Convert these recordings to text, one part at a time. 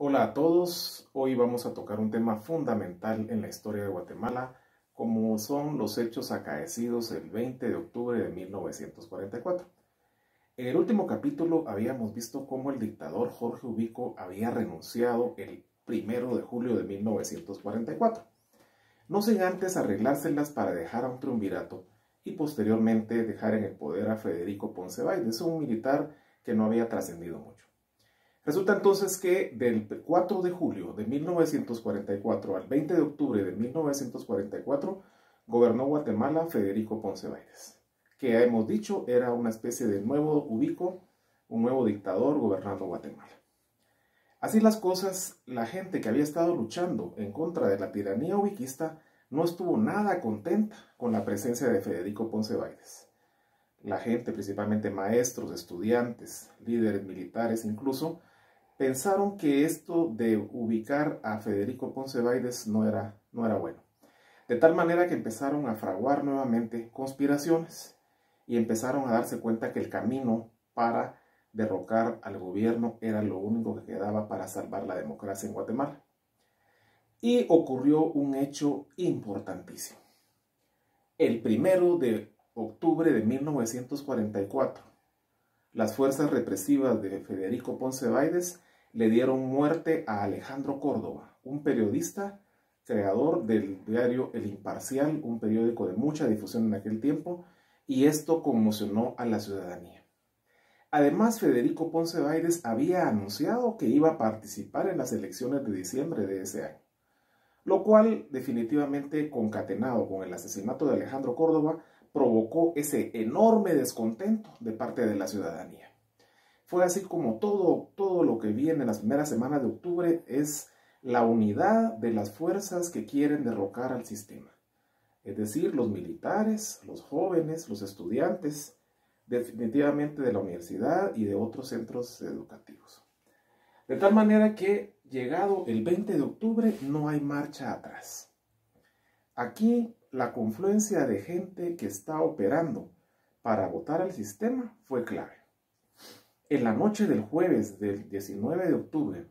Hola a todos, hoy vamos a tocar un tema fundamental en la historia de Guatemala, como son los hechos acaecidos el 20 de octubre de 1944. En el último capítulo habíamos visto cómo el dictador Jorge Ubico había renunciado el 1 de julio de 1944, no sin antes arreglárselas para dejar a un triunvirato y posteriormente dejar en el poder a Federico Ponce Báydez, un militar que no había trascendido mucho. Resulta entonces que del 4 de julio de 1944 al 20 de octubre de 1944 gobernó Guatemala Federico Ponce Báydez, que ya hemos dicho era una especie de nuevo Ubico, un nuevo dictador gobernando Guatemala. Así las cosas, la gente que había estado luchando en contra de la tiranía ubiquista no estuvo nada contenta con la presencia de Federico Ponce Báydez. La gente, principalmente maestros, estudiantes, líderes militares incluso, pensaron que esto de ubicar a Federico Ponce Báydez no era bueno. De tal manera que empezaron a fraguar nuevamente conspiraciones y empezaron a darse cuenta que el camino para derrocar al gobierno era lo único que quedaba para salvar la democracia en Guatemala. Y ocurrió un hecho importantísimo. El 1 de octubre de 1944, las fuerzas represivas de Federico Ponce Báydez le dieron muerte a Alejandro Córdoba, un periodista creador del diario El Imparcial, un periódico de mucha difusión en aquel tiempo, y esto conmocionó a la ciudadanía. Además, Federico Ponce Báydez había anunciado que iba a participar en las elecciones de diciembre de ese año, lo cual definitivamente, concatenado con el asesinato de Alejandro Córdoba, provocó ese enorme descontento de parte de la ciudadanía. Fue así como todo lo que viene en las primeras semanas de octubre es la unidad de las fuerzas que quieren derrocar al sistema. Es decir, los militares, los jóvenes, los estudiantes, definitivamente de la universidad y de otros centros educativos. De tal manera que, llegado el 20 de octubre, no hay marcha atrás. Aquí la confluencia de gente que está operando para votar al sistema fue clave. En la noche del jueves del 19 de octubre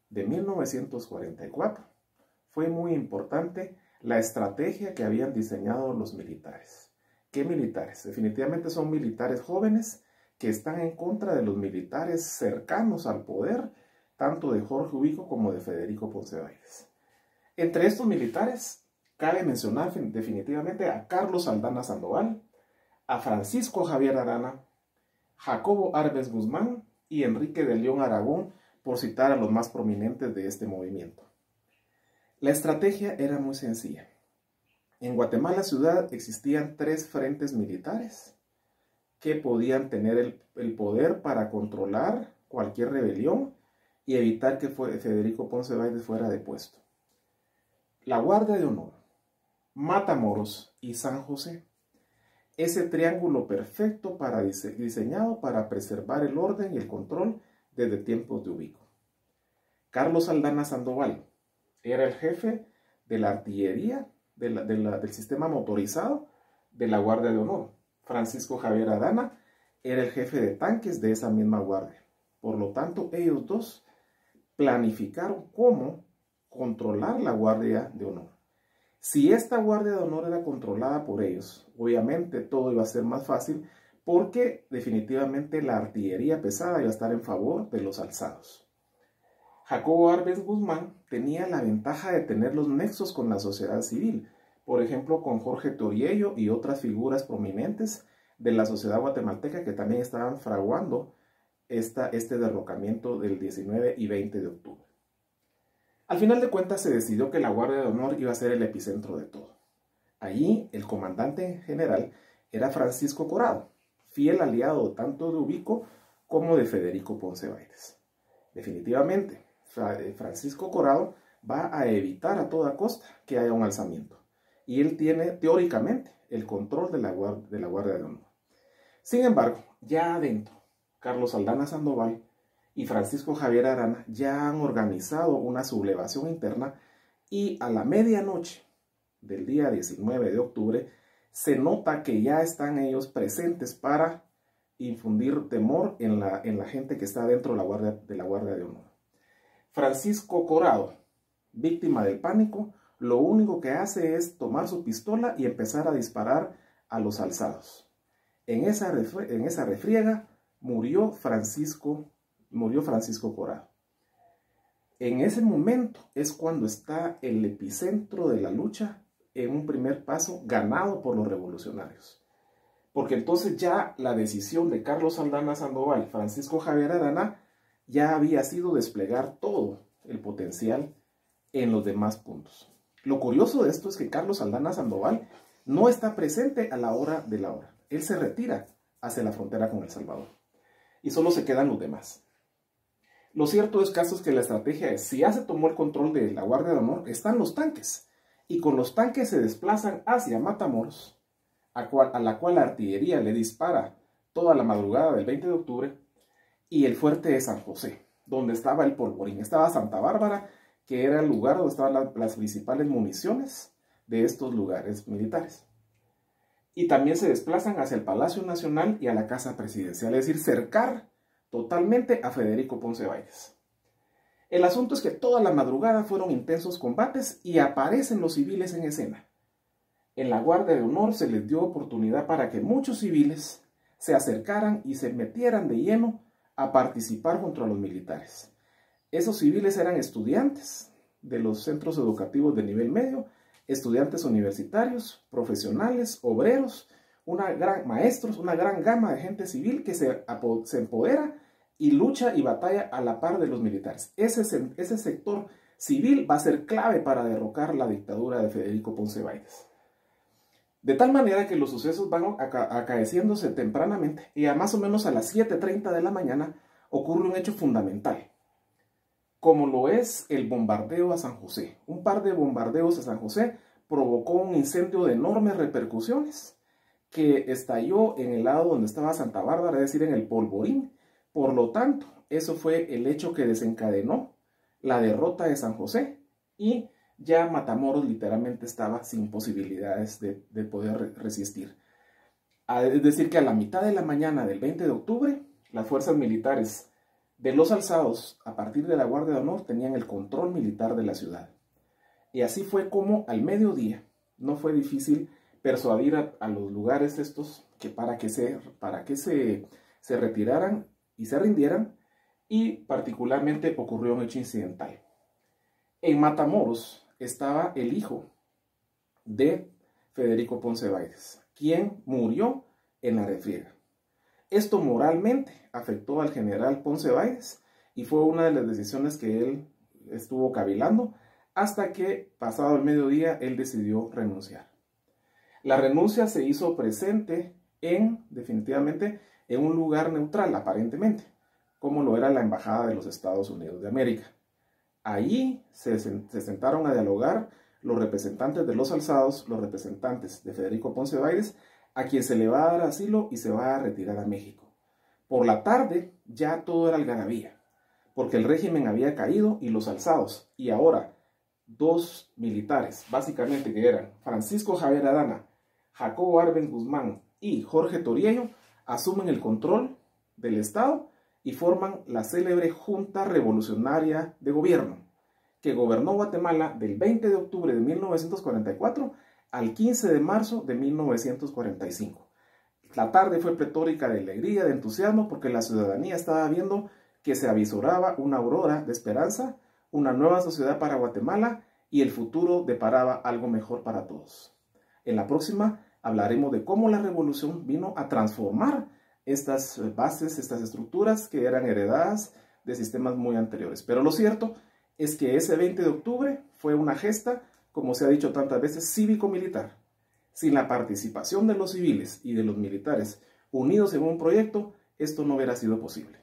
de 1944 fue muy importante la estrategia que habían diseñado los militares. ¿Qué militares? Definitivamente son militares jóvenes que están en contra de los militares cercanos al poder, tanto de Jorge Ubico como de Federico Ponce Báydez. Entre estos militares cabe mencionar definitivamente a Carlos Aldana Sandoval, a Francisco Javier Arana, Jacobo Arbenz Guzmán y Enrique de León Aragón, por citar a los más prominentes de este movimiento. La estrategia era muy sencilla. En Guatemala ciudad existían 3 frentes militares que podían tener el poder para controlar cualquier rebelión y evitar que Federico Ponce Báydez fuera depuesto. La Guardia de Honor, Matamoros y San José. Ese triángulo perfecto diseñado para preservar el orden y el control desde tiempos de Ubico. Carlos Aldana Sandoval era el jefe de la artillería del sistema motorizado de la Guardia de Honor. Francisco Javier Arana era el jefe de tanques de esa misma guardia. Por lo tanto, ellos dos planificaron cómo controlar la Guardia de Honor. Si esta Guardia de Honor era controlada por ellos, obviamente todo iba a ser más fácil porque definitivamente la artillería pesada iba a estar en favor de los alzados. Jacobo Arbenz Guzmán tenía la ventaja de tener los nexos con la sociedad civil, por ejemplo con Jorge Toriello y otras figuras prominentes de la sociedad guatemalteca que también estaban fraguando este derrocamiento del 19 y 20 de octubre. Al final de cuentas se decidió que la Guardia de Honor iba a ser el epicentro de todo. Allí el comandante general era Francisco Corado, fiel aliado tanto de Ubico como de Federico Ponce Báydez. Definitivamente, Francisco Corado va a evitar a toda costa que haya un alzamiento. Y él tiene, teóricamente, el control de la Guardia de Honor. Sin embargo, ya adentro, Carlos Aldana Sandoval y Francisco Javier Arana ya han organizado una sublevación interna y a la medianoche del día 19 de octubre se nota que ya están ellos presentes para infundir temor en la gente que está dentro de la Guardia de Honor. Francisco Corado, víctima del pánico, lo único que hace es tomar su pistola y empezar a disparar a los alzados. En esa refriega murió Francisco Corado. En ese momento es cuando está el epicentro de la lucha, en un primer paso ganado por los revolucionarios. Porque entonces ya la decisión de Carlos Saldaña Sandoval, Francisco Javier Arana, ya había sido desplegar todo el potencial en los demás puntos. Lo curioso de esto es que Carlos Saldaña Sandoval no está presente a la hora de la hora. Él se retira hacia la frontera con El Salvador y solo se quedan los demás. Lo cierto es que la estrategia es, si ya se tomó el control de la Guardia de Honor, están los tanques, y con los tanques se desplazan hacia Matamoros, a la cual la artillería le dispara toda la madrugada del 20 de octubre, y el fuerte de San José, donde estaba el polvorín. Estaba Santa Bárbara, que era el lugar donde estaban las principales municiones de estos lugares militares. Y también se desplazan hacia el Palacio Nacional y a la Casa Presidencial, es decir, cercar totalmente a Federico Ponce Báidez. El asunto es que toda la madrugada fueron intensos combates y aparecen los civiles en escena. En la Guardia de Honor se les dio oportunidad para que muchos civiles se acercaran y se metieran de lleno a participar junto a los militares. Esos civiles eran estudiantes de los centros educativos de nivel medio, estudiantes universitarios, profesionales, obreros, maestros, una gran gama de gente civil que se empodera y lucha y batalla a la par de los militares. Ese sector civil va a ser clave para derrocar la dictadura de Federico Ponce Báidez. De tal manera que los sucesos van acaeciéndose tempranamente y a más o menos a las 7:30 de la mañana ocurre un hecho fundamental, como lo es el bombardeo a San José. Un par de bombardeos a San José provocó un incendio de enormes repercusiones que estalló en el lado donde estaba Santa Bárbara, es decir, en el polvorín. Por lo tanto, eso fue el hecho que desencadenó la derrota de San José y ya Matamoros literalmente estaba sin posibilidades de poder resistir. Es decir, que a la mitad de la mañana del 20 de octubre, las fuerzas militares de los alzados, a partir de la Guardia de Honor, tenían el control militar de la ciudad. Y así fue como al mediodía, no fue difícil persuadir a los lugares estos para que se retiraran y se rindieran, y particularmente ocurrió un hecho incidental. En Matamoros estaba el hijo de Federico Ponce Báidez, quien murió en la refriega. Esto moralmente afectó al general Ponce Báidez y fue una de las decisiones que él estuvo cavilando hasta que, pasado el mediodía, él decidió renunciar. La renuncia se hizo presente definitivamente en un lugar neutral, aparentemente, como lo era la Embajada de los Estados Unidos de América. Allí se sentaron a dialogar los representantes de los alzados, los representantes de Federico Ponce Báidez, a quien se le va a dar asilo y se va a retirar a México. Por la tarde ya todo era algarabía, porque el régimen había caído y los alzados, y ahora dos militares, básicamente que eran Francisco Javier Arana, Jacobo Arbenz Guzmán y Jorge Toriello, asumen el control del Estado y forman la célebre Junta Revolucionaria de Gobierno, que gobernó Guatemala del 20 de octubre de 1944 al 15 de marzo de 1945. La tarde fue pletórica de alegría, de entusiasmo, porque la ciudadanía estaba viendo que se avisoraba una aurora de esperanza, una nueva sociedad para Guatemala, y el futuro deparaba algo mejor para todos. En la próxima hablaremos de cómo la revolución vino a transformar estas bases, estas estructuras que eran heredadas de sistemas muy anteriores. Pero lo cierto es que ese 20 de octubre fue una gesta, como se ha dicho tantas veces, cívico-militar. Sin la participación de los civiles y de los militares unidos en un proyecto, esto no hubiera sido posible.